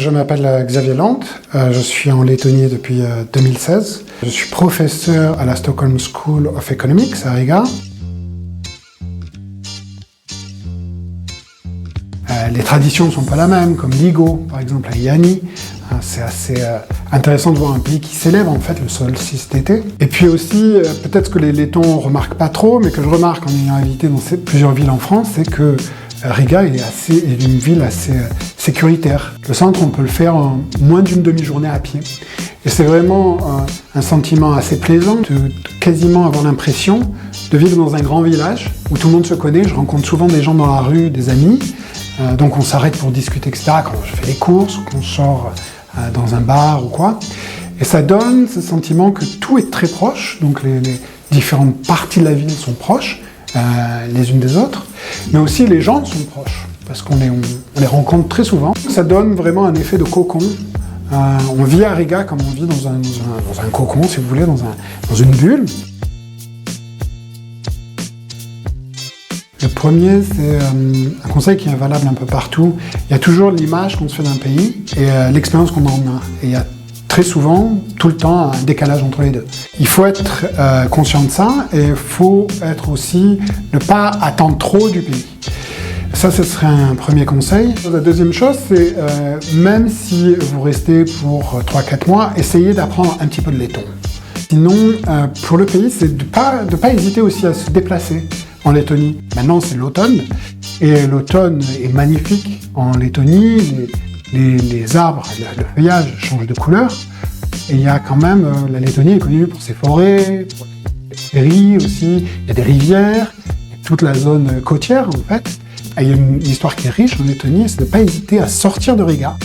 Je m'appelle Xavier Lante, je suis en Lettonie depuis 2016. Je suis professeur à la Stockholm School of Economics à Riga. Les traditions ne sont pas la même, comme l'Igo, par exemple à Iani. C'est assez intéressant de voir un pays qui célèbre en fait le solstice d'été. Et puis aussi, peut-être que les Lettons ne remarquent pas trop, mais que je remarque en ayant habité dans plusieurs villes en France, c'est que Riga est une ville assez sécuritaire. Le centre, on peut le faire en moins d'une demi-journée à pied. Et c'est vraiment un sentiment assez plaisant de quasiment avoir l'impression de vivre dans un grand village où tout le monde se connaît. Je rencontre souvent des gens dans la rue, des amis. Donc on s'arrête pour discuter, etc. Quand je fais les courses, ou qu'on sort dans un bar ou quoi. Et ça donne ce sentiment que tout est très proche. Donc les différentes parties de la ville sont proches. Les unes des autres, mais aussi les gens sont proches, parce qu'on les rencontre très souvent. Ça donne vraiment un effet de cocon. On vit à Riga comme on vit dans un cocon, si vous voulez, dans une bulle. Le premier, c'est un conseil qui est valable un peu partout. Il y a toujours l'image qu'on se fait d'un pays et l'expérience qu'on en a. Et il y a très souvent, tout le temps, un décalage entre les deux. Il faut être conscient de ça et il faut être aussi ne pas attendre trop du pays. Ça, ce serait un premier conseil. La deuxième chose, c'est même si vous restez pour 3-4 mois, essayez d'apprendre un petit peu de letton. Sinon, pour le pays, c'est de pas hésiter aussi à se déplacer en Lettonie. Maintenant, c'est l'automne et l'automne est magnifique en Lettonie. Les arbres, le feuillage change de couleur. Et il y a quand même, la Lettonie est connue pour ses forêts, pour les prairies aussi, il y a des rivières, toute la zone côtière en fait. Et il y a une histoire qui est riche en Lettonie, c'est de ne pas hésiter à sortir de Riga.